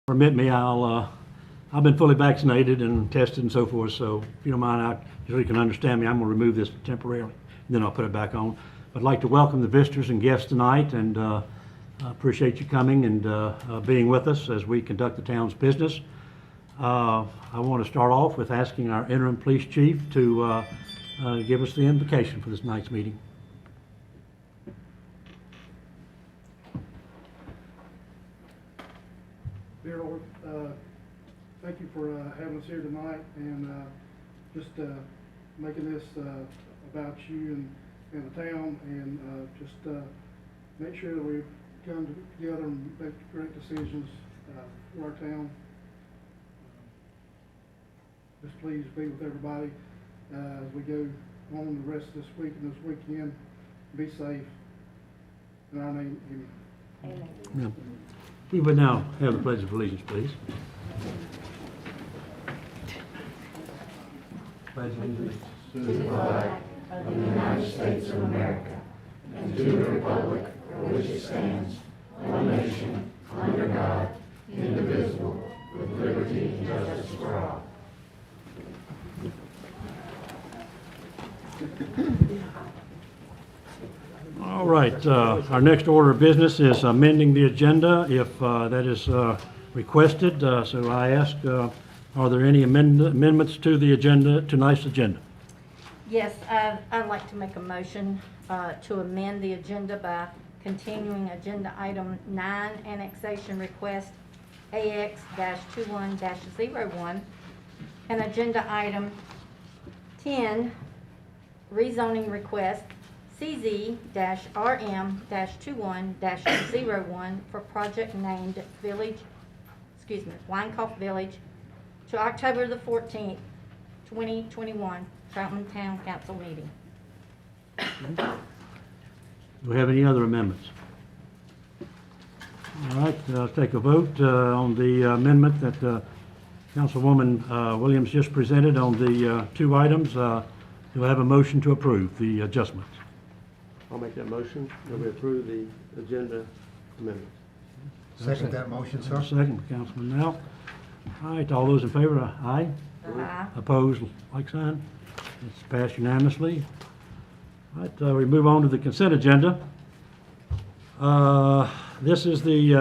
Permit me, I've been fully vaccinated and tested and so forth, so if you don't mind, so you can understand me, I'm going to remove this temporarily, and then I'll put it back on. I'd like to welcome the visitors and guests tonight, and I appreciate you coming and being with us as we conduct the town's business. I want to start off with asking our interim police chief to give us the invocation for this night's meeting. Dear Lord, thank you for having us here tonight and just making this about you and the town, and just make sure that we come together and make great decisions for our town. Just please be with everybody as we go on the rest of this week and this weekend. Be safe. In our name, amen. Yeah. We would now have the Pledge of Allegiance, please. Pledge of Allegiance to the flag of the United States of America and to the republic for which it stands, one nation, under God, indivisible, with liberty and justice for all. All right, our next order of business is amending the agenda, if that is requested. So I ask, are there any amendments to the agenda, tonight's agenda? Yes, I'd like to make a motion to amend the agenda by continuing agenda item 9, annexation request AX-21-01, and agenda item 10, rezoning request CZ-RM-21-01 for project named Wynkoff Village to October the 14th, 2021, Troutman Town Council meeting. Do we have any other amendments? All right, I'll take a vote on the amendment that Councilwoman Williams just presented on the two items. Do I have a motion to approve the adjustments? I'll make that motion that we approve the agenda amendment. Second that motion, sir. Second, Councilman Now. All right, all those in favor, aye. Aye. Opposed, like sign. It's passed unanimously. All right, we move on to the consent agenda. This is the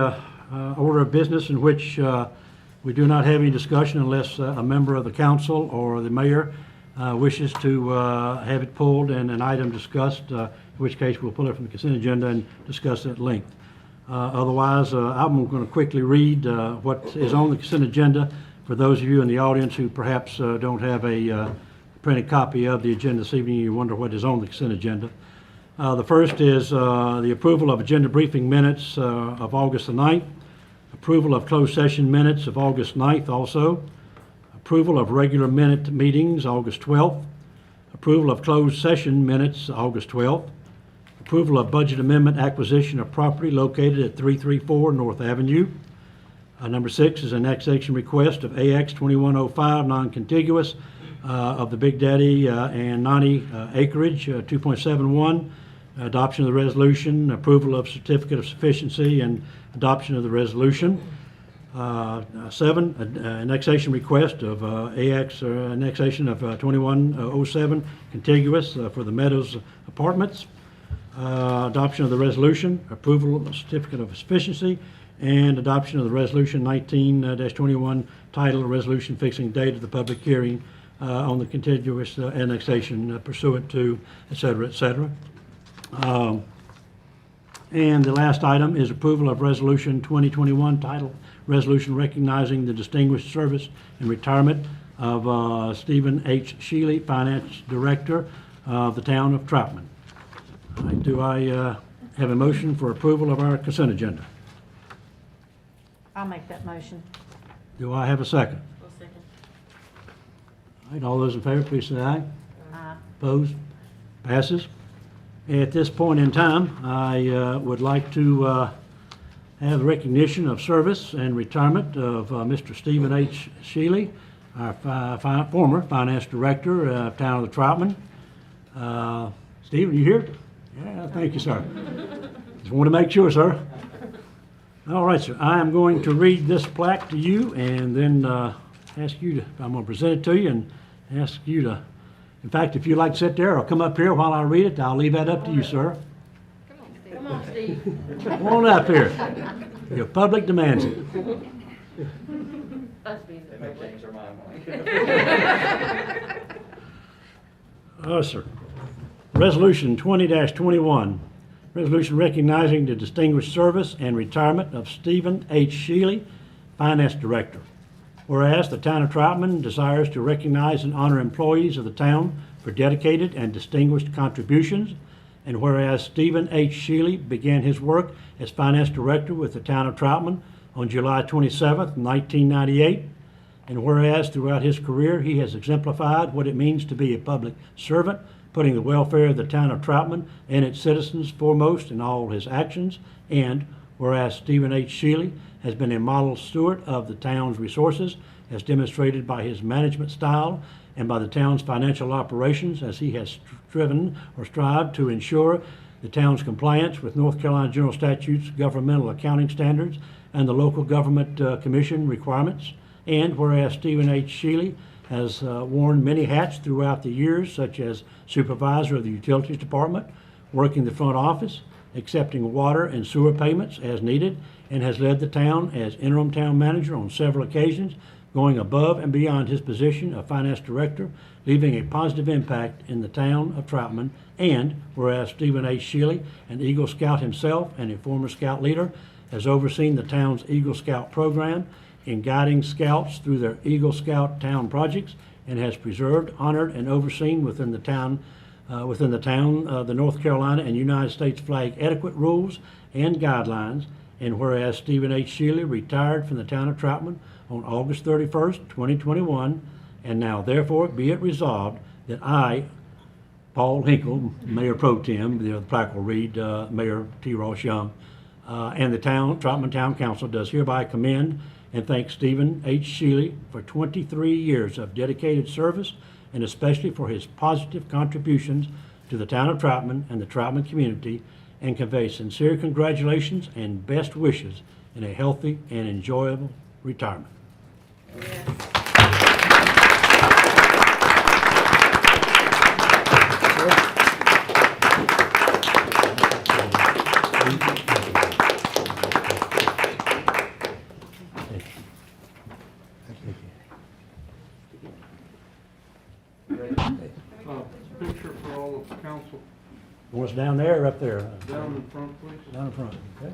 order of business in which we do not have any discussion unless a member of the council or the mayor wishes to have it pulled and an item discussed, in which case we'll pull it from the consent agenda and discuss it at length. Otherwise, I'm going to quickly read what is on the consent agenda for those of you in the audience who perhaps don't have a printed copy of the agenda this evening. You wonder what is on the consent agenda. The first is the approval of agenda briefing minutes of August the 9th, approval of closed session minutes of August 9th also, approval of regular minute meetings August 12th, approval of closed session minutes August 12th, approval of budget amendment acquisition of property located at 334 North Avenue. Number 6 is an annexation request of AX 2105 non-contiguous of the Big Daddy and 90 acreage, 2.71, adoption of the resolution, approval of certificate of sufficiency, and adoption of the resolution. 7, annexation request of AX annexation of 2107 contiguous for the Meadows Apartments. Adoption of the resolution, approval of certificate of sufficiency, and adoption of the resolution 19-21 titled resolution fixing date of the public hearing on the contiguous annexation pursuant to, et cetera, et cetera. And the last item is approval of resolution 2021 titled resolution recognizing the distinguished service and retirement of Stephen H. Shealy, Finance Director of the town of Troutman. Do I have a motion for approval of our consent agenda? I'll make that motion. Do I have a second? I'll second. All right, all those in favor, please say aye. Aye. Opposed? Passes. At this point in time, I would like to have the recognition of service and retirement of Mr. Stephen H. Shealy, our former Finance Director of town of the Troutman. Stephen, you here? Yeah, thank you, sir. Just want to make sure, sir. All right, sir. I am going to read this plaque to you and then ask you to, I'm going to present it to you and ask you to, in fact, if you'd like to sit there or come up here while I read it, I'll leave that up to you, sir. Come on, Steve. Come on up here. Your public demands it. Us being the public. Oh, sir. Resolution 20-21. Resolution recognizing the distinguished service and retirement of Stephen H. Shealy, Finance Director. Whereas the town of Troutman desires to recognize and honor employees of the town for dedicated and distinguished contributions, and whereas Stephen H. Shealy began his work as Finance Director with the town of Troutman on July 27, 1998, and whereas throughout his career he has exemplified what it means to be a public servant, putting the welfare of the town of Troutman and its citizens foremost in all his actions, and whereas Stephen H. Shealy has been a model steward of the town's resources, as demonstrated by his management style and by the town's financial operations, as he has striven or strived to ensure the town's compliance with North Carolina General Statutes, governmental accounting standards, and the local government commission requirements. And whereas Stephen H. Shealy has worn many hats throughout the years, such as supervisor of the utilities department, working the front office, accepting water and sewer payments as needed, and has led the town as interim town manager on several occasions, going above and beyond his position of finance director, leaving a positive impact in the town of Troutman. And whereas Stephen H. Shealy, an Eagle Scout himself and a former Scout leader, has overseen the town's Eagle Scout program in guiding scouts through their Eagle Scout town projects, and has preserved, honored, and overseen within the town the North Carolina and United States flag etiquette rules and guidelines. And whereas Stephen H. Shealy retired from the town of Troutman on August 31st, 2021, and now therefore be it resolved that I, Paul Hinkle, Mayor Pro Tem, the plaque will read Mayor T. Ross Young, and the Troutman Town Council does hereby commend and thank Stephen H. Shealy for 23 years of dedicated service, and especially for his positive contributions to the town of Troutman and the Troutman community, and convey sincere congratulations and best wishes in a healthy and enjoyable retirement. Picture for all of the council. What's down there or up there? Down in front, please. Down in front, okay.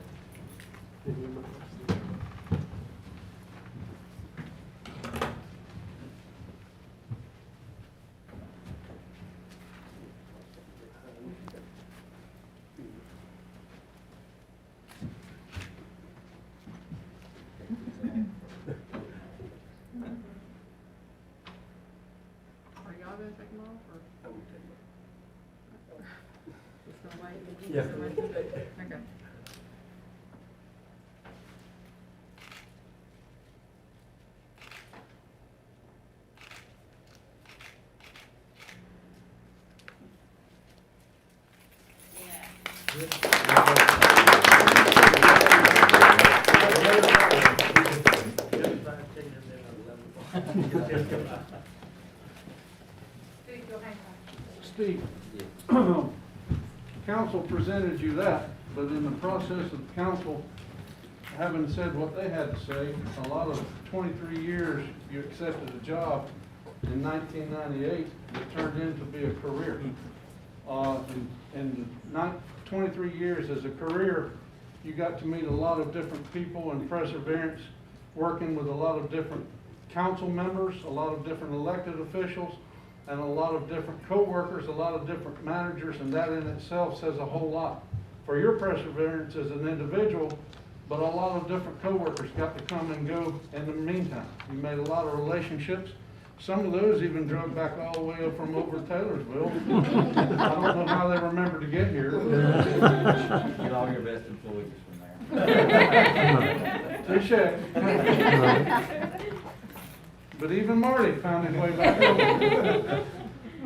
Are y'all gonna take them off, or? Just gonna wait? Yeah. Okay. Steve, council presented you that, but in the process of council having said what they had to say, a lot of 23 years you accepted a job in 1998 that turned into be a career. And 23 years as a career, you got to meet a lot of different people in perseverance, working with a lot of different council members, a lot of different elected officials, and a lot of different co-workers, a lot of different managers, and that in itself says a whole lot for your perseverance as an individual, but a lot of different co-workers got to come and go in the meantime. You made a lot of relationships. Some of those even drove back all the way up from over Taylorsville. I don't know how they remember to get here. Get all your best employees from there. Touche. But even Marty found his way back over.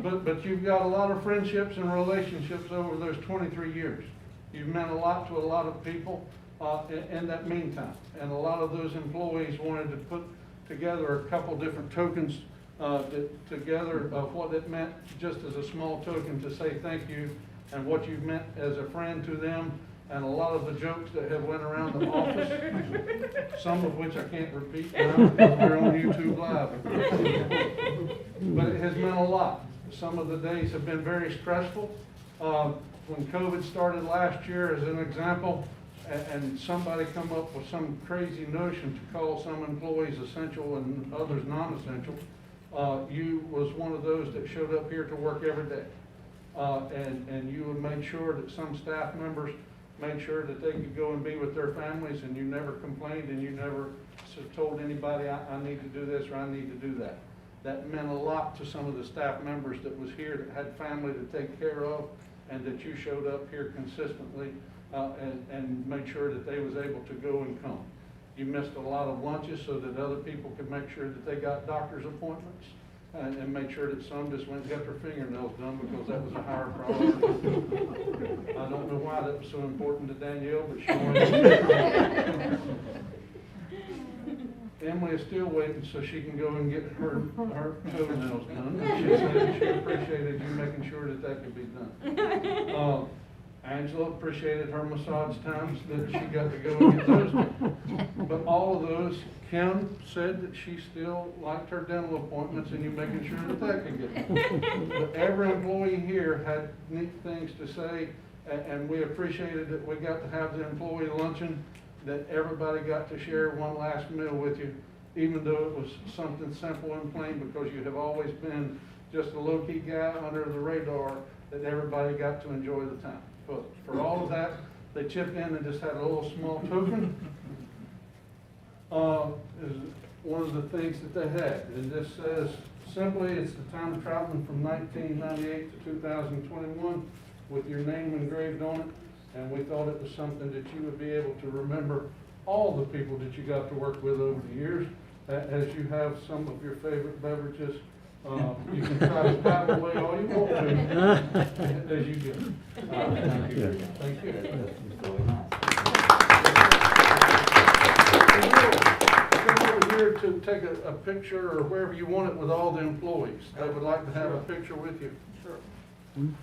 But you've got a lot of friendships and relationships over those 23 years. You've meant a lot to a lot of people, in that meantime. And a lot of those employees wanted to put together a couple different tokens together of what it meant, just as a small token to say thank you and what you've meant as a friend to them, and a lot of the jokes that have went around the office, some of which I can't repeat now because they're on YouTube Live. But it has meant a lot. Some of the days have been very stressful. When COVID started last year, as an example, and somebody come up with some crazy notion to call some employees essential and others non-essential, you was one of those that showed up here to work every day. And you would make sure that some staff members made sure that they could go and be with their families, and you never complained and you never told anybody, I need to do this or I need to do that. That meant a lot to some of the staff members that was here that had family to take care of, and that you showed up here consistently and made sure that they was able to go and come. You missed a lot of lunches so that other people could make sure that they got doctor's appointments, and make sure that some just went and got their fingernails done because that was a higher priority. I don't know why that was so important to Danielle, but she wanted. Emily is still waiting so she can go and get her toenails done. She said she appreciated you making sure that that could be done. Angela appreciated her massage times that she got to go and get those done. But all of those, Kim said that she still liked her dental appointments and you making sure that that could get done. But every employee here had neat things to say, and we appreciated that we got to have the employee luncheon, that everybody got to share one last meal with you, even though it was something simple and plain, because you have always been just a low-key guy under the radar that everybody got to enjoy the time. But for all of that, they chipped in and just had a little small token. Is one of the things that they had. And this says, simply, it's the town of Troutman from 1998 to 2021 with your name engraved on it. And we thought it was something that you would be able to remember all the people that you got to work with over the years. As you have some of your favorite beverages, you can try to pat away all you want to as you get. Thank you. Thank you. Come over here to take a picture or wherever you want it with all the employees. They would like to have a picture with you. Sure. Come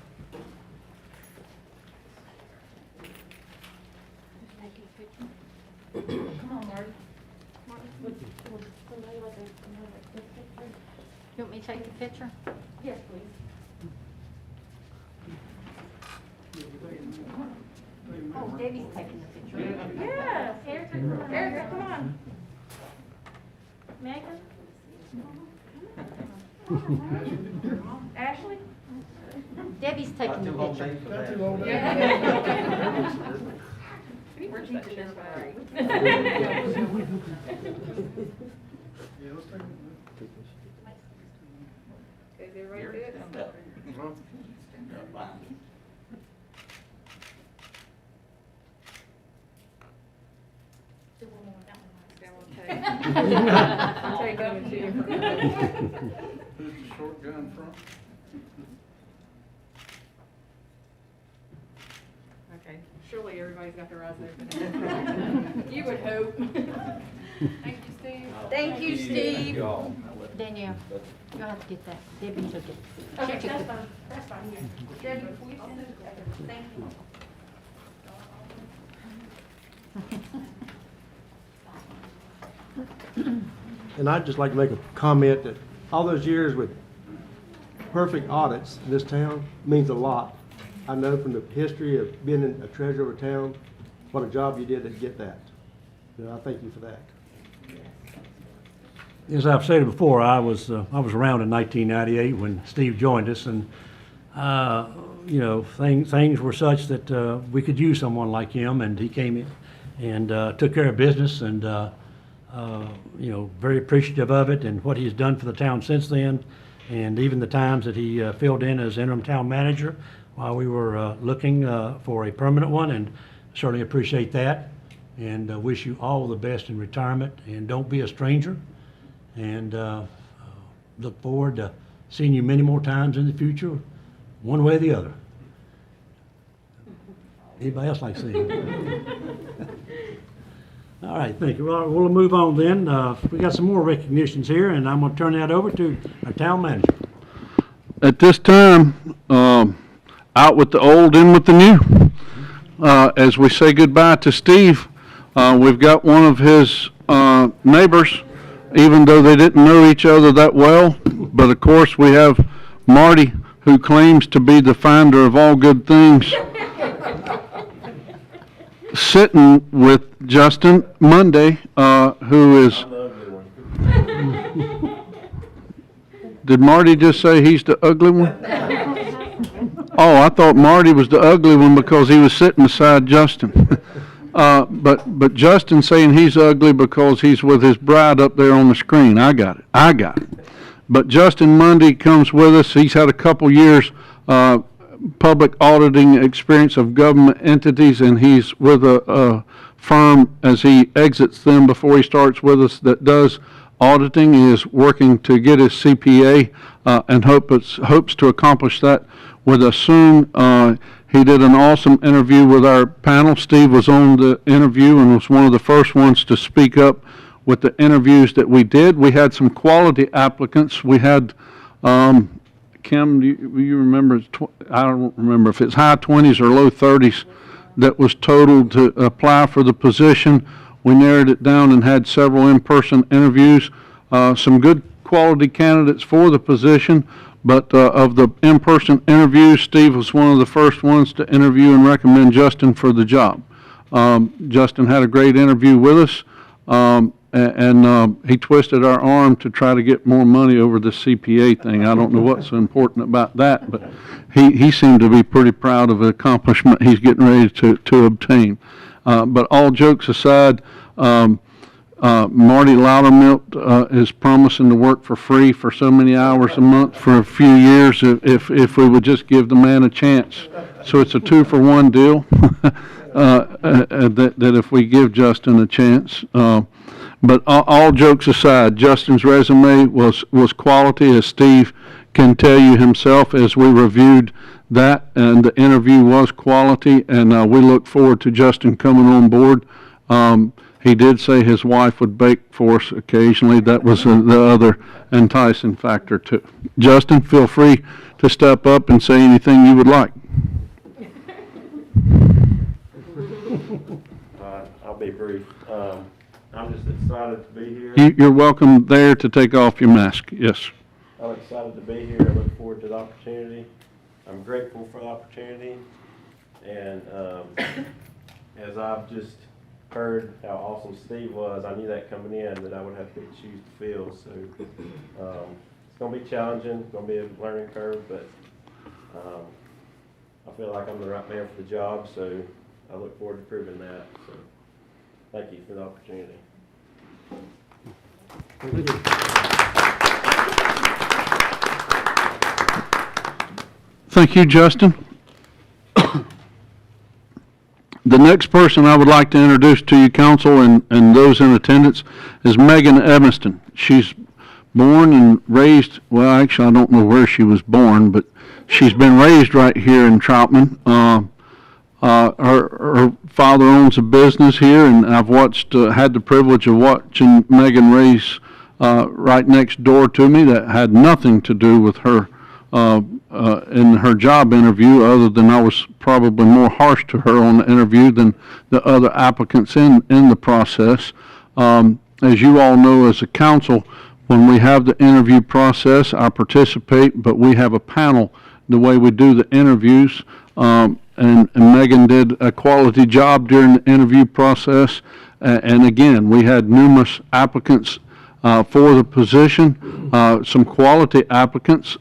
on, Marty. You want me to take the picture? Yes, please. Oh, Debbie's taking the picture. Yes, Erica, come on. Megan? Ashley? Debbie's taking the picture. Not too long. Where's that chair back? Yeah, let's take it. Is everybody good? I'll take them too. Who's the short guy in front? Okay, surely everybody's got their eyes open. You would hope. Thank you, Steve. Thank you, Steve. Y'all. Danielle, you'll have to get that. Debbie took it. She Okay, took that's it. fine, that's fine, here. Debbie, will you send it? Thank you. And I'd just like to make a comment that all those years with perfect audits in this town means a lot. I know from the history of being a treasurer of a town, what a job you did to get that. So I thank you for that. As I've said before, I was around in 1998 when Steve joined us, and you know, things were such that we could use someone like him, and he came in and took care of business, and you know, very appreciative of it and what he's done for the town since then, and even the times that he filled in as interim town manager while we were looking for a permanent one, and certainly appreciate that, and wish you all the best in retirement, and don't be a stranger, and look forward to seeing you many more times in the future, one way or the other. Anybody else like to see him? All right, thank you. Well, we'll move on then. We got some more recognitions here, and I'm going to turn that over to our town manager. At this time, out with the old, in with the new. As we say goodbye to Steve, we've got one of his neighbors, even though they didn't know each other that well. But of course, we have Marty, who claims to be the finder of all good things, sitting with Justin Monday, who is... Did Marty just say he's the ugly one? Oh, I thought Marty was the ugly one because he was sitting beside Justin. But Justin saying he's ugly because he's with his bride up there on the screen. I got it. But Justin Mundy comes with us. He's had a couple years public auditing experience of government entities, and he's with a firm as he exits them before he starts with us that does auditing. He is working to get his CPA and hopes to accomplish that with us soon. He did an awesome interview with our panel. Steve was on the interview and was one of the first ones to speak up with the interviews that we did. We had some quality applicants. We had, Kim, do you remember, I don't remember if it's high 20s or low 30s that was total to apply for the position. We narrowed it down and had several in-person interviews. Some good quality candidates for the position, but of the in-person interviews, Steve was one of the first ones to interview and recommend Justin for the job. Justin had a great interview with us, and he twisted our arm to try to get more money over the CPA thing. I don't know what's so important about that, but he seemed to be pretty proud of the accomplishment he's getting ready to obtain. But all jokes aside, Marty Loudermilk is promising to work for free for so many hours a month for a few years if we would just give the man a chance. So it's a 2-for-1 deal that if we give Justin a chance. But all jokes aside, Justin's resume was quality, as Steve can tell you himself, as we reviewed that, and the interview was quality, and we look forward to Justin coming on board. He did say his wife would bake for us occasionally. That was the other enticing factor too. Justin, feel free to step up and say anything you would like. I'll be brief. I'm just excited to be here. You're welcome there to take off your mask. Yes. I'm excited to be here. I look forward to the opportunity. I'm grateful for the opportunity. And as I've just heard how awesome Steve was, I knew that coming in that I would have big shoes to fill. So it's going to be challenging. It's going to be a learning curve, but I feel like I'm the right man for the job. So I look forward to proving that. So thank you for the opportunity. Thank you, Justin. The next person I would like to introduce to you, council, and those in attendance, is Megan Evanston. She's born and raised, well, actually, I don't know where she was born, but she's been raised right here in Troutman. Her father owns a business here, and I've had the privilege of watching Megan raise right next door to me. That had nothing to do with her in her job interview, other than I was probably more harsh to her on the interview than the other applicants in the process. As you all know, as a council, when we have the interview process, I participate, but we have a panel the way we do the interviews. And Megan did a quality job during the interview process. And again, we had numerous applicants for the position, some quality applicants.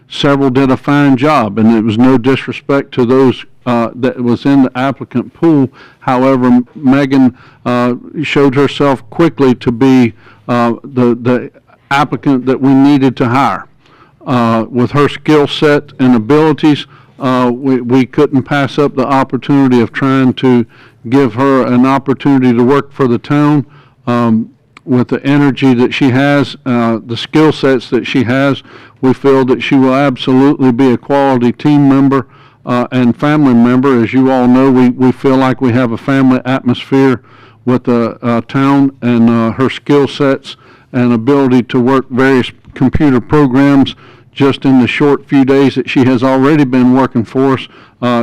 Several did a fine job, and it was no disrespect to those that was in the applicant pool. However, Megan showed herself quickly to be the applicant that we needed to hire. With her skill set and abilities, we couldn't pass up the opportunity of trying to give her an opportunity to work for the town. With the energy that she has, the skill sets that she has, we feel that she will absolutely be a quality team member and family member. As you all know, we feel like we have a family atmosphere with the town and her skill sets and ability to work various computer programs. Just in the short few days that she has already been working for us,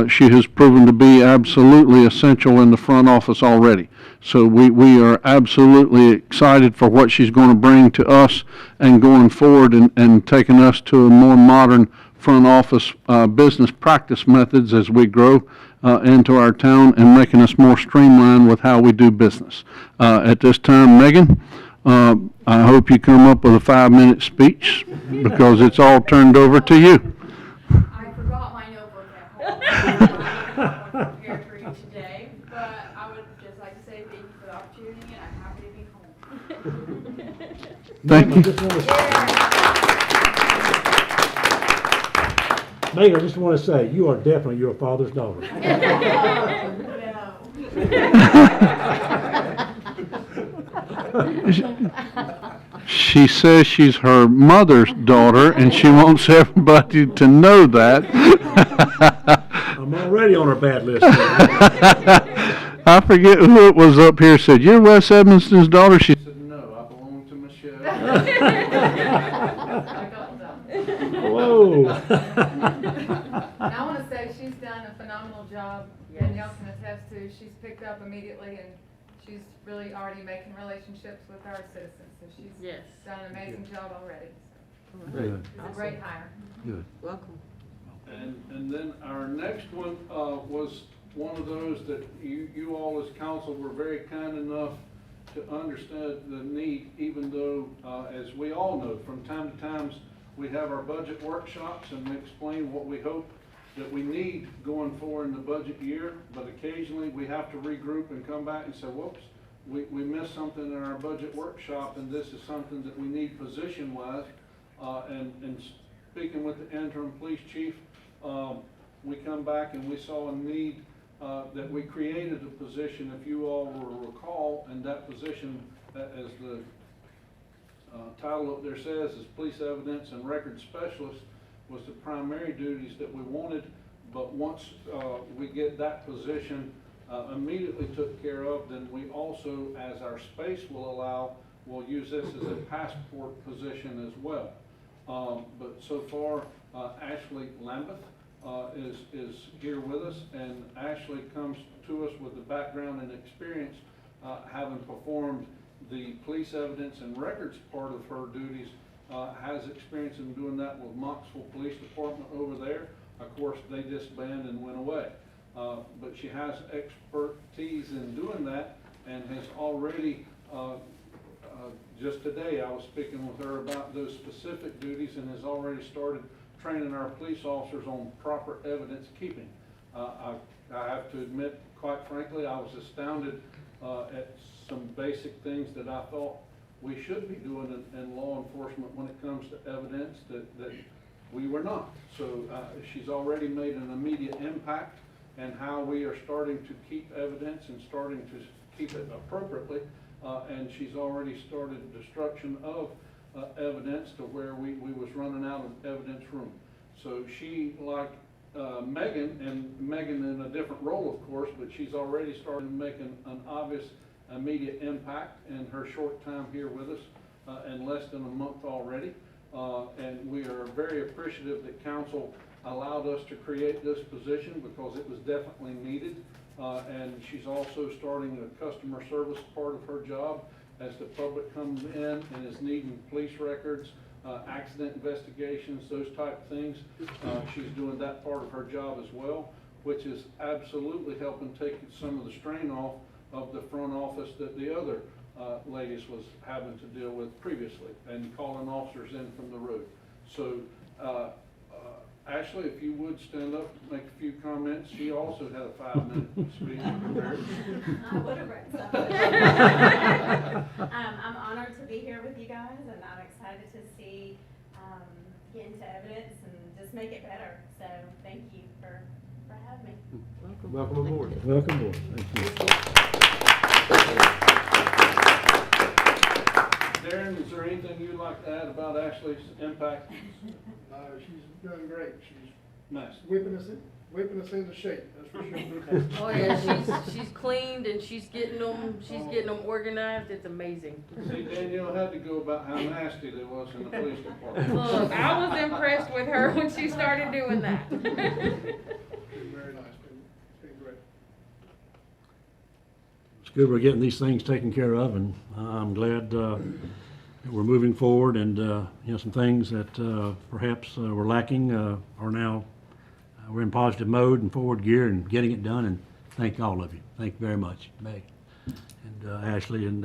she has proven to be absolutely essential in the front office already. So we are absolutely excited for what she's going to bring to us and going forward and taking us to a more modern front office business practice methods as we grow into our town and making us more streamlined with how we do business. At this time, Megan, I hope you come up with a 5-minute speech because it's all turned over to you. I forgot my notebook at home. I have one prepared for you today, but I would just like to say thank you for the opportunity, and I'm happy to be home. Thank you. Megan, I just want to say, you are definitely your father's daughter. She says she's her mother's daughter, and she wants everybody to know that. I'm already on her bad list. I forget who it was up here said, "You're Wes Evanston's daughter." She said, "No, I belong to Michelle." Whoa. And I want to say she's done a phenomenal job. Danielle can attest to, she's picked up immediately, and she's really already making relationships with our citizens. So she's done an amazing job already. Good. It's a great hire. Good. Welcome. And then our next one was one of those that you all as council were very kind enough to understand the need, even though, as we all know, from time to time, we have our budget workshops and we explain what we hope that we need going forward in the budget year, but occasionally we have to regroup and come back and say, whoops, we missed something in our budget workshop, and this is something that we need position-wise. And speaking with the interim police chief, we come back and we saw a need that we created a position, if you all will recall, and that position, as the title up there says, is Police Evidence and Record Specialist, was the primary duties that we wanted. But once we get that position immediately took care of, then we also, as our space will allow, will use this as a passport position as well. But so far, Ashley Lambeth is here with us, and Ashley comes to us with the background and experience, having performed the police evidence and records part of her duties, has experience in doing that with Knoxville Police Department over there. Of course, they disbanded and went away. But she has expertise in doing that, and has already, just today I was speaking with her about those specific duties, and has already started training our police officers on proper evidence keeping. I have to admit, quite frankly, I was astounded at some basic things that I thought we should be doing in law enforcement when it comes to evidence that we were not. So she's already made an immediate impact in how we are starting to keep evidence and starting to keep it appropriately. And she's already started destruction of evidence to where we was running out of evidence room. So she, like Megan, and Megan in a different role, of course, but she's already started making an obvious immediate impact in her short time here with us, in less than a month already. And we are very appreciative that council allowed us to create this position, because it was definitely needed. And she's also starting the customer service part of her job as the public comes in and is needing police records, accident investigations, those type of things. She's doing that part of her job as well, which is absolutely helping take some of the strain off of the front office that the other ladies was having to deal with previously, and calling officers in from the road. So Ashley, if you would stand up and make a few comments. She also had a 5-minute speech prepared. I would have read some. I'm honored to be here with you guys, and I'm excited to see, get into evidence and just make it better. So thank you for having me. Welcome aboard. Welcome aboard. Thank you. Darren, is there anything you'd like to add about Ashley's impact? She's doing great. She's Nice. whipping us whipping us into shape, that's for sure. Oh yeah, she's cleaned and she's getting them organized. It's amazing. See, Danielle had to go about how nasty they was in the police department. Look, I was impressed with her when she started doing that. It's been very nice, it's been great. It's good we're getting these things taken care of, and I'm glad that we're moving forward, and some things that perhaps were lacking are now we're in positive mode and forward gear and getting it done. And thank all of you. Thank you very much, Meg and Ashley, and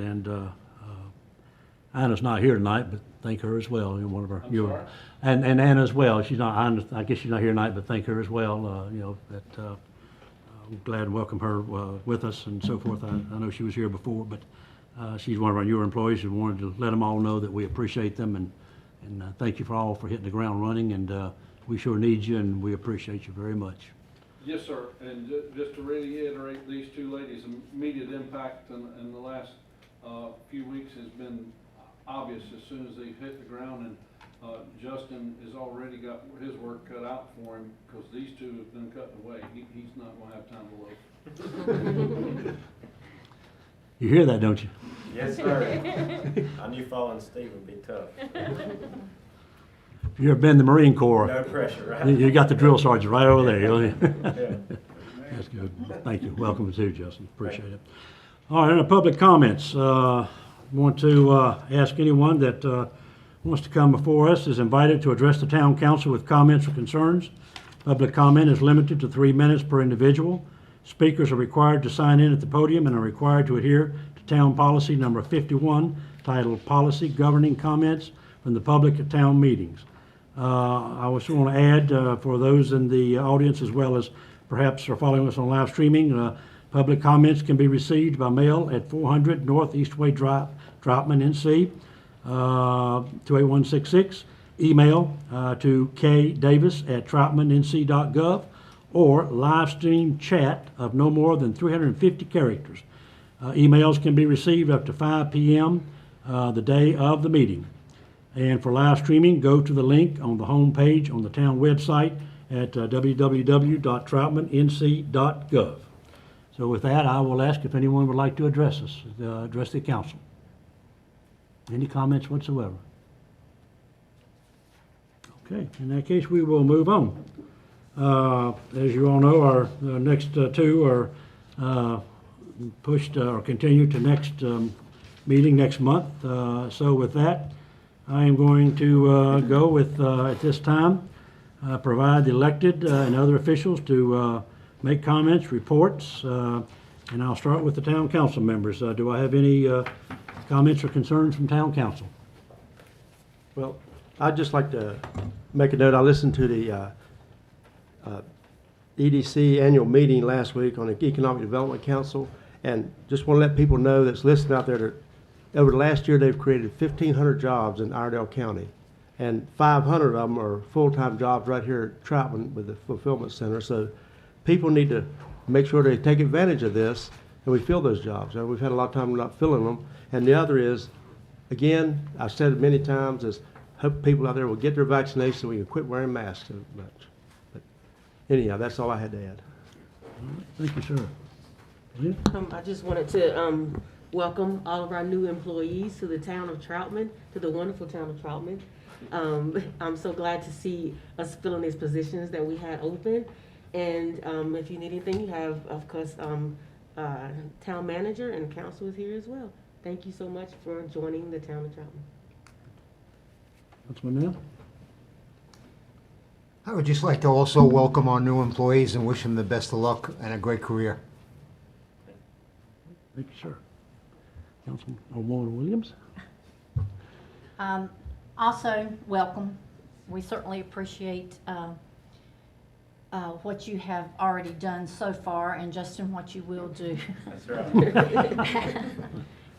Anna's not here tonight, but thank her as well. One of her, sorry? and Anna as well. She's not. I guess she's not here tonight, but thank her as well. I'm glad to welcome her with us and so forth. I know she was here before, but she's one of our newer employees, and wanted to let them all know that we appreciate them, and thank you for all for hitting the ground running, and we sure need you, and we appreciate you very much. Yes, sir, and just to reiterate, these two ladies' immediate impact in the last few weeks has been obvious as soon as they've hit the ground, and Justin has already got his work cut out for him, because these two have been cutting away. He's not gonna have time to loaf. You hear that, don't you? Yes, sir. I knew following Steve would be tough. If you've ever been in the Marine Corps, No pressure, right? you got the drill sergeant right over there. Yeah. That's good. Thank you. Welcome too, Justin. Appreciate it. All right, public comments. Want to ask anyone that wants to come before us is invited to address the town council with comments or concerns. Public comment is limited to 3 minutes per individual. Speakers are required to sign in at the podium and are required to adhere to town policy number 51, titled Policy Governing Comments from the Public at Town Meetings. I also want to add, for those in the audience as well as perhaps are following us on live streaming, public comments can be received by mail at 400 North Eastway Drive, Troutman, NC, 28166. Email to kdavis@troutmannc.gov, or live stream chat of no more than 350 characters. Emails can be received up to 5 p.m. The day of the meeting. And for live streaming, go to the link on the home page on the town website at www.troutmannc.gov. So with that, I will ask if anyone would like to address us, address the council. Any comments whatsoever? Okay, in that case, we will move on. As you all know, our next two are pushed or continued to next meeting next month. So with that, I am going to go with, at this time, provide the elected and other officials to make comments, reports, and I'll start with the town council members. Do I have any comments or concerns from town council? Well, I'd just like to make a note. I listened to the EDC annual meeting last week on the Economic Development Council, and just want to let people know that's listening out there that over the last year they've created 1,500 jobs in Iredell County, and 500 of them are full-time jobs right here at Troutman with the fulfillment center. So people need to make sure they take advantage of this and we fill those jobs. And we've had a lot of time not filling them. And the other is, again, I've said it many times, is hope people out there will get their vaccination so we can quit wearing masks so much. But anyhow, that's all I had to add. Thank you, sir. Lynn? I just wanted to welcome all of our new employees to the town of Troutman, to the wonderful town of Troutman. I'm so glad to see us filling these positions that we had open. And if you need anything, you have, of course, town manager and council is here as well. Thank you so much for joining the town of Troutman. Councilman Neal? I would just like to also welcome our new employees and wish them the best of luck and a great career. Thank you, sir. Councilwoman Williams? Also, welcome. We certainly appreciate what you have already done so far, and Justin, what you will do. That's right.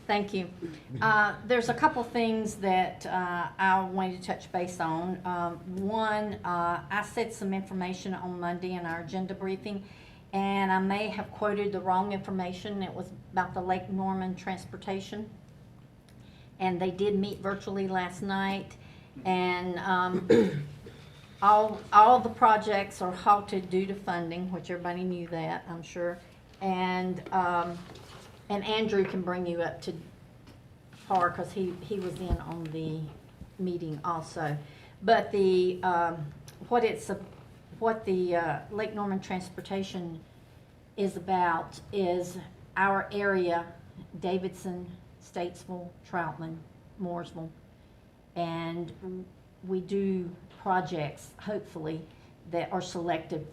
Thank you. There's a couple things that I wanted to touch base on. One, I said some information on Monday in our agenda briefing, and I may have quoted the wrong information. It was about the Lake Norman transportation. And they did meet virtually last night. And all the projects are halted due to funding, which everybody knew that, I'm sure. And Andrew can bring you up to par, because he was in on the meeting also. But the, what the Lake Norman Transportation is about is our area, Davidson, Statesville, Troutman, Mooresville. And we do projects, hopefully, that are selected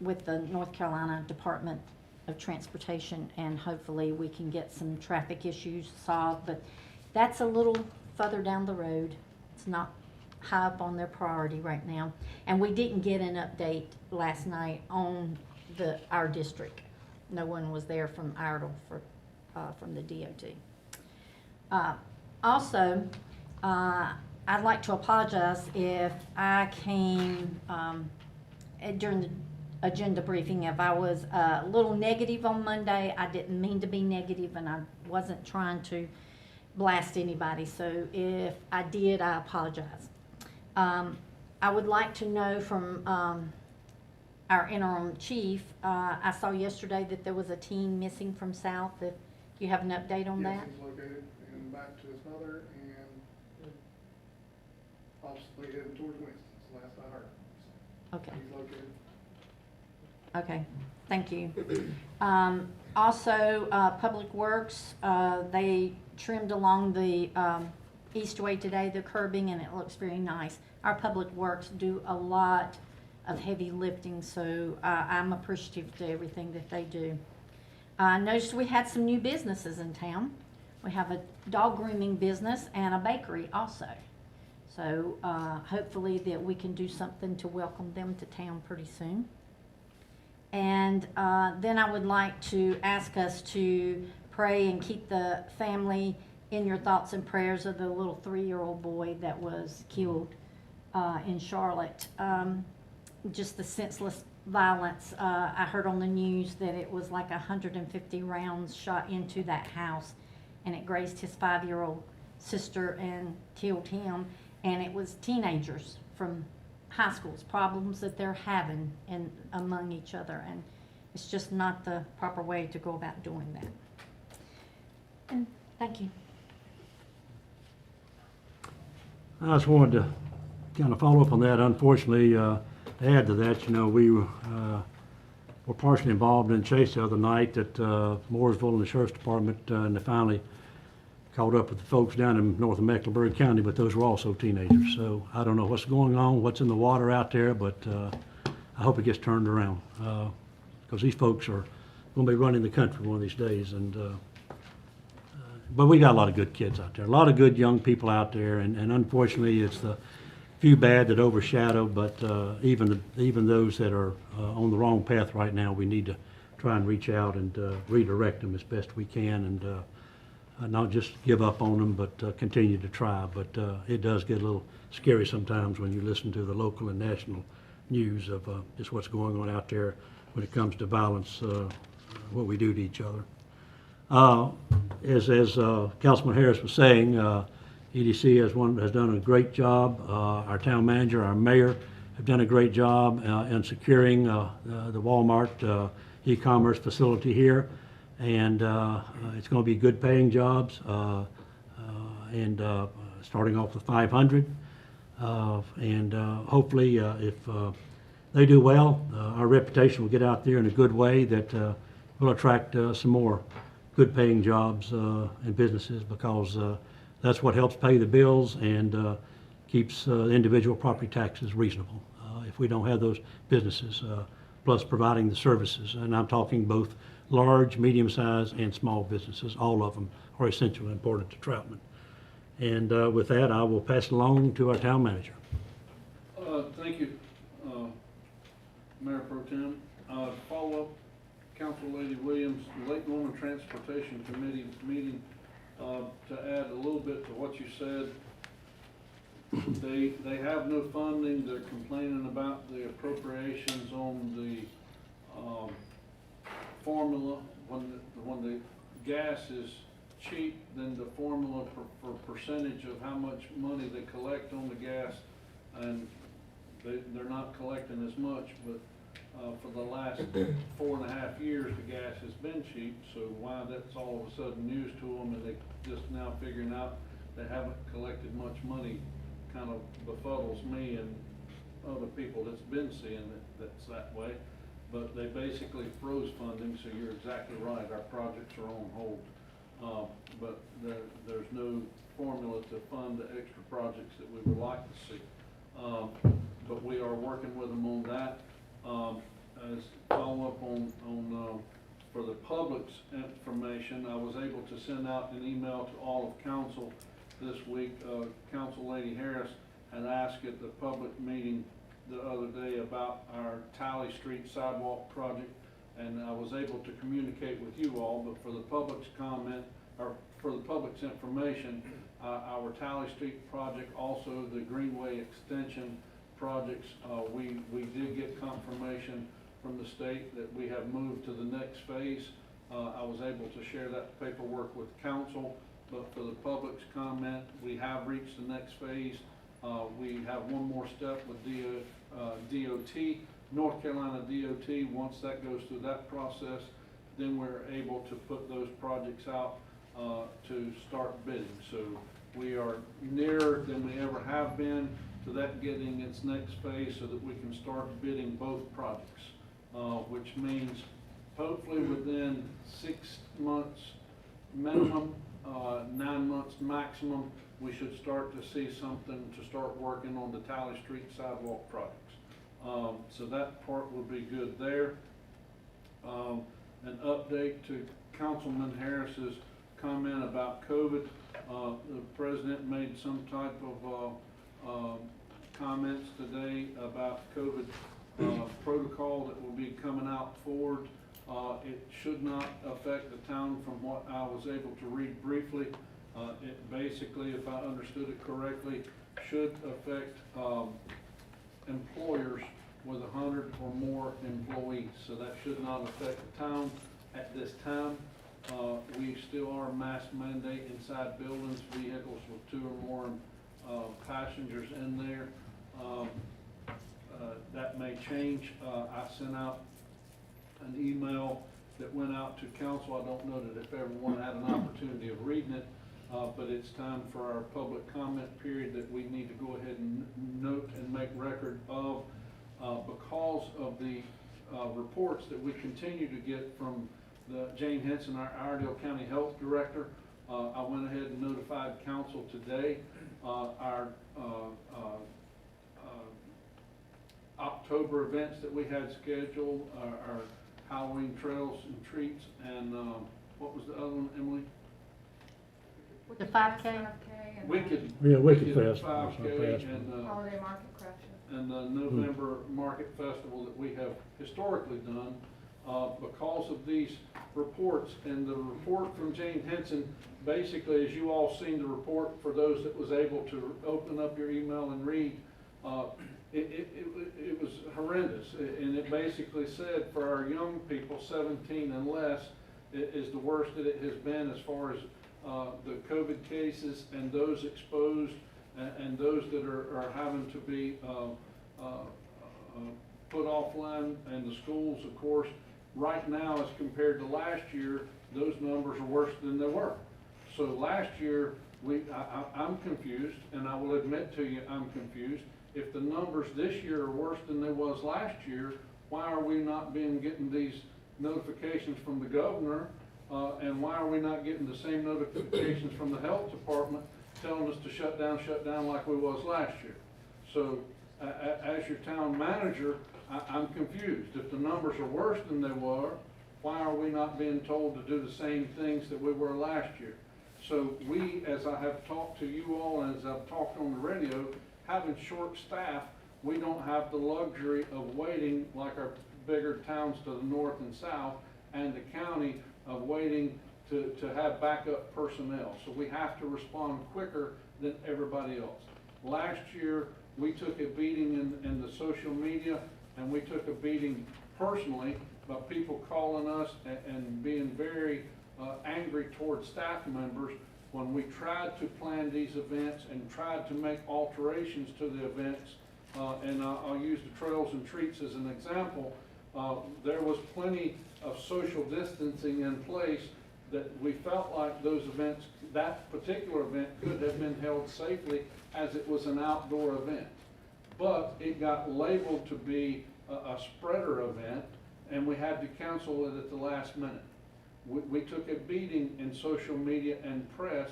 with the North Carolina Department of Transportation, and hopefully we can get some traffic issues solved. But that's a little further down the road. It's not high up on their priority right now. And we didn't get an update last night on our district. No one was there from Iredell from the DOT. Also, I'd like to apologize if I came during the agenda briefing, if I was a little negative on Monday. I didn't mean to be negative, and I wasn't trying to blast anybody. So if I did, I apologize. I would like to know from our interim chief, I saw yesterday that there was a teen missing from South. If you have an update on that? Yes, he's located and back to his mother and possibly heading towards Winston, that's the last I heard. So Okay. he's located. Okay, thank you. Also, Public Works, they trimmed along the Eastway today, the curbing, and it looks very nice. Our Public Works do a lot of heavy lifting, so I'm appreciative to everything that they do. I noticed we had some new businesses in town. We have a dog grooming business and a bakery also. So hopefully that we can do something to welcome them to town pretty soon. And then I would like to ask us to pray and keep the family in your thoughts and prayers of the little 3-year-old boy that was killed in Charlotte. Just the senseless violence. I heard on the news that it was like 150 rounds shot into that house, and it grazed his 5-year-old sister and killed him. And it was teenagers from high schools, problems that they're having among each other, and it's just not the proper way to go about doing that. And thank you. I just wanted to kind of follow up on that. Unfortunately, to add to that, we were partially involved in a chase the other night at Mooresville and the Sheriff's Department, and they finally caught up with the folks down in north of Mecklenburg County, but those were also teenagers. So I don't know what's going on, what's in the water out there, but I hope it gets turned around, because these folks are going to be running the country one of these days. But we got a lot of good kids out there, a lot of good young people out there, and unfortunately it's the few bad that overshadow, but even those that are on the wrong path right now, we need to try and reach out and redirect them as best we can, and not just give up on them, but continue to try. But it does get a little scary sometimes when you listen to the local and national news of just what's going on out there when it comes to violence, what we do to each other. As Councilman Harris was saying, EDC has done a great job. Our town manager, our mayor have done a great job in securing the Walmart e-commerce facility here. And it's going to be good paying jobs, and starting off with 500. And hopefully if they do well, our reputation will get out there in a good way that will attract some more good paying jobs and businesses, because that's what helps pay the bills and keeps individual property taxes reasonable. If we don't have those businesses, plus providing the services, and I'm talking both large, medium-sized, and small businesses, all of them are essential and important to Troutman. And with that, I will pass it along to our town manager. Thank you, Mayor Pro Tem. Follow-up, Council Lady Williams, Lake Norman Transportation Committee meeting, to add a little bit to what you said. They have no funding. They're complaining about the appropriations on the formula. When the gas is cheap, then the formula for percentage of how much money they collect on the gas, and they're not collecting as much, but, for the last 4.5 years, the gas has been cheap, so why that's all of a sudden news to them and they just now figuring out they haven't collected much money kind of befuddles me and other people that's been seeing that's that way. But they basically froze funding, so you're exactly right, our projects are on hold. But there's no formula to fund the extra projects that we would like to see. But we are working with them on that. As follow-up on for the public's information, I was able to send out an email to all of council this week. Council Lady Harris had asked at the public meeting the other day about our Tally Street sidewalk project, and I was able to communicate with you all, but for the public's comment, or for the public's information, our Tally Street project, also the Greenway Extension projects, we did get confirmation from the state that we have moved to the next phase. I was able to share that paperwork with council, but for the public's comment, we have reached the next phase. We have one more step with DOT, North Carolina DOT. Once that goes through that process, then we're able to put those projects out to start bidding. So we are nearer than we ever have been to that getting its next phase so that we can start bidding both projects, which means hopefully within 6 months minimum, 9 months maximum, we should start to see something to start working on the Tally Street sidewalk projects. So that part will be good there. An update to Councilman Harris's comment about COVID. The president made some type of comments today about COVID protocol that will be coming out forward. It should not affect the town from what I was able to read briefly. It basically, if I understood it correctly, should affect employers with 100 or more employees. So that should not affect the town at this time. We still are mask mandate inside buildings, vehicles with 2 or more passengers in there. That may change. I sent out an email that went out to council. I don't know that if everyone had an opportunity of reading it, but it's time for our public comment period that we need to go ahead and note and make record of, because of the reports that we continue to get from Jane Henson, our Iredell County Health Director. I went ahead and notified council today. Our October events that we had scheduled, our Halloween trails and treats, and what was the other one, Emily? The 5K? Wicked. Yeah, Wicked Fest. 5K and Holiday market crashes. and the November Market Festival that we have historically done. Because of these reports, and the report from Jane Henson, basically, as you all seen the report, for those that was able to open up your email and read, it was horrendous. And it basically said for our young people, 17 and less, it is the worst that it has been as far as the COVID cases and those exposed and those that are having to be put offline, and the schools, of course. Right now, as compared to last year, those numbers are worse than they were. So last year, I'm confused, and I will admit to you, I'm confused. If the numbers this year are worse than they was last year, why are we not getting these notifications from the governor? And why are we not getting the same notifications from the health department telling us to shut down like we was last year? So as your town manager, I'm confused. If the numbers are worse than they were, why are we not being told to do the same things that we were last year? So we, as I have talked to you all, and as I've talked on the radio, having short staff, we don't have the luxury of waiting like our bigger towns to the north and south, and the county of waiting to have backup personnel. So we have to respond quicker than everybody else. Last year, we took a beating in the social media, and we took a beating personally by people calling us and being very angry towards staff members when we tried to plan these events and tried to make alterations to the events and I'll use the trails and treats as an example. There was plenty of social distancing in place that we felt like those events, that particular event could have been held safely as it was an outdoor event. But it got labeled to be a spreader event, and we had to cancel it at the last minute. We took a beating in social media and press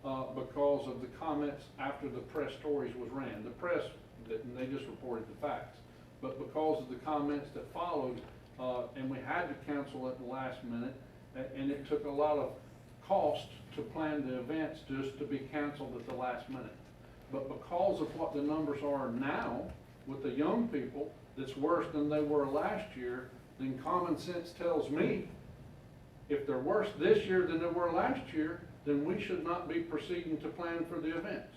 because of the comments after the press stories was ran. The press, and they just reported the facts. But because of the comments that followed, and we had to cancel at the last minute, and it took a lot of cost to plan the events just to be canceled at the last minute. But because of what the numbers are now with the young people, that's worse than they were last year, then common sense tells me if they're worse this year than they were last year, then we should not be proceeding to plan for the events.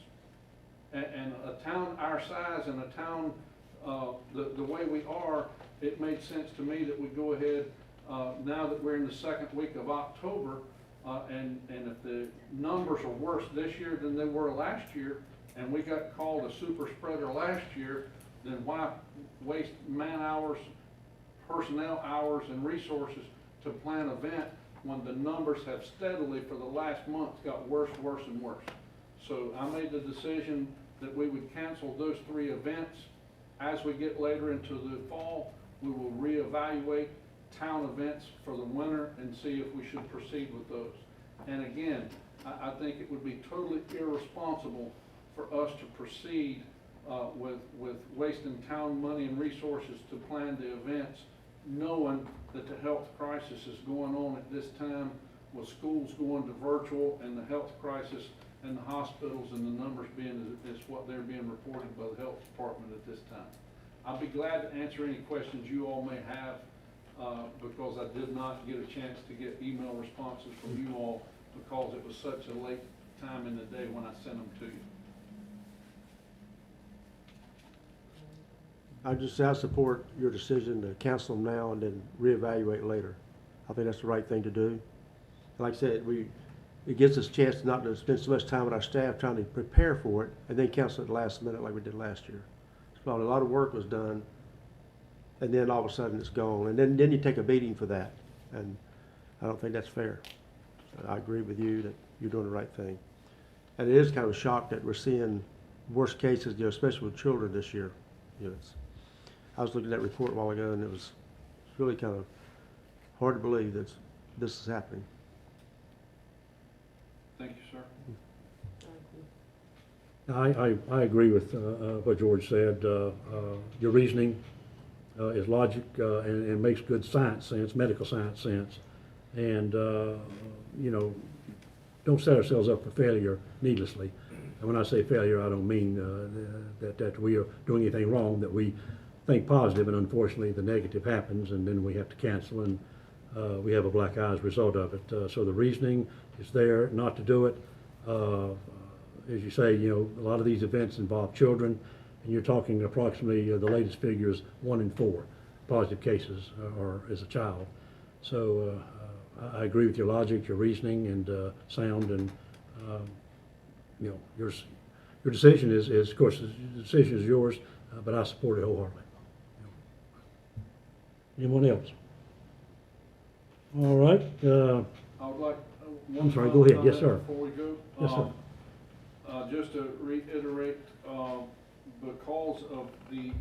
And a town our size and a town the way we are, it made sense to me that we go ahead, now that we're in the second week of October, and if the numbers are worse this year than they were last year, and we got called a super spreader last year, then why waste man hours, personnel hours, and resources to plan an event when the numbers have steadily for the last month got worse, worse, and worse. So I made the decision that we would cancel those 3 events. As we get later into the fall, we will reevaluate town events for the winter and see if we should proceed with those. And again, I think it would be totally irresponsible for us to proceed with wasting town money and resources to plan the events, knowing that the health crisis is going on at this time, with schools going to virtual and the health crisis and the hospitals and the numbers being is what they're being reported by the health department at this time. I'll be glad to answer any questions you all may have because I did not get a chance to get email responses from you all because it was such a late time in the day when I sent them to you. I support your decision to cancel them now and then reevaluate later. I think that's the right thing to do. Like I said, it gives us a chance not to spend so much time with our staff trying to prepare for it and then cancel it at the last minute like we did last year. So a lot of work was done, and then all of a sudden it's gone. And then you take a beating for that, and I don't think that's fair. I agree with you that you're doing the right thing. And it is kind of a shock that we're seeing worse cases, especially with children this year. I was looking at that report a while ago, and it was really kind of hard to believe that this is happening. Thank you, sir. I agree with what George said. Your reasoning is logic and makes good science sense, medical science sense. And, don't set ourselves up for failure needlessly. And when I say failure, I don't mean that we are doing anything wrong, that we think positive, and unfortunately the negative happens, and then we have to cancel, and we have a black eye as a result of it. So the reasoning is there not to do it. As you say, a lot of these events involve children, and you're talking approximately, the latest figure is 1 in 4 positive cases are as a child. So I agree with your logic, your reasoning, and sound, and your decision is, of course, the decision is yours, but I support it wholeheartedly. Anyone else? All right. I would like one I'm sorry, go ahead. Yes, comment sir. Before we go. Yes, sir. Just to reiterate, because of the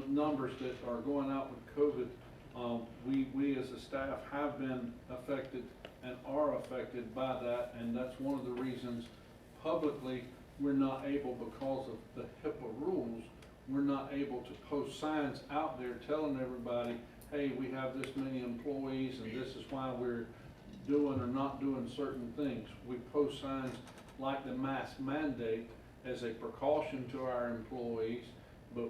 numbers that are going out with COVID, we as a staff have been affected and are affected by that, and that's one of the reasons publicly we're not able, because of the HIPAA rules, we're not able to post signs out there telling everybody, hey, we have this many employees and this is why we're doing or not doing certain things. We post signs like the mask mandate as a precaution to our employees, but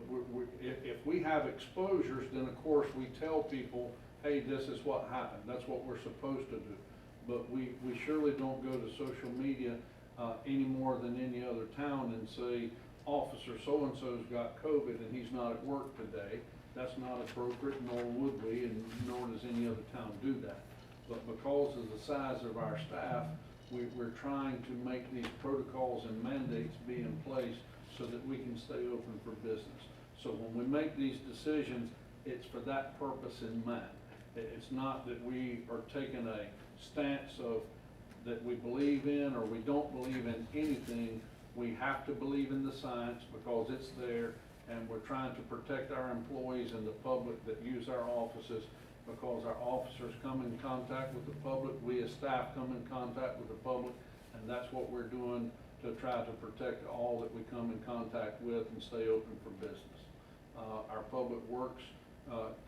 if we have exposures, then of course we tell people, hey, this is what happened. That's what we're supposed to do. But we surely don't go to social media any more than any other town and say, Officer so-and-so's got COVID and he's not at work today. That's not appropriate, nor would we, and nor does any other town do that. But because of the size of our staff, we're trying to make these protocols and mandates be in place so that we can stay open for business. So when we make these decisions, it's for that purpose in mind. It's not that we are taking a stance of that we believe in or we don't believe in anything. We have to believe in the science because it's there, and we're trying to protect our employees and the public that use our offices, because our officers come in contact with the public, we as staff come in contact with the public, and that's what we're doing to try to protect all that we come in contact with and stay open for business. Our public works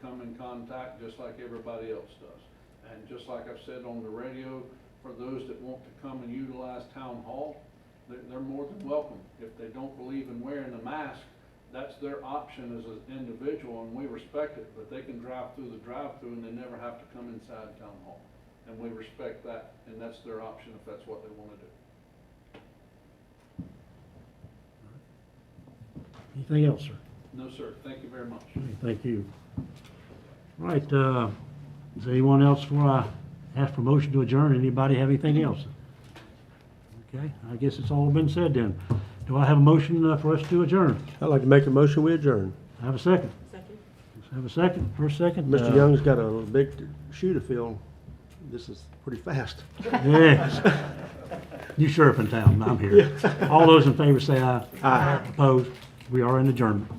come in contact just like everybody else does. And just like I've said on the radio, for those that want to come and utilize town hall, they're more than welcome. If they don't believe in wearing a mask, that's their option as an individual, and we respect it, but they can drive through the drive-through and they never have to come inside town hall. And we respect that, and that's their option if that's what they want to do. Anything else, sir? No, sir. Thank you very much. Okay, thank you. All right, is there anyone else before I ask for motion to adjourn? Anybody have anything else? Okay, I guess it's all been said then. Do I have a motion for us to adjourn? I'd like to make a motion, we adjourn. I have a second. Second. Let's have a second, first second. Mr. Young's got a big shoe to fill. This is pretty fast. Yes. You sheriff in town, I'm here. All those in favor say aye. Aye. Opposed? We are in adjournment.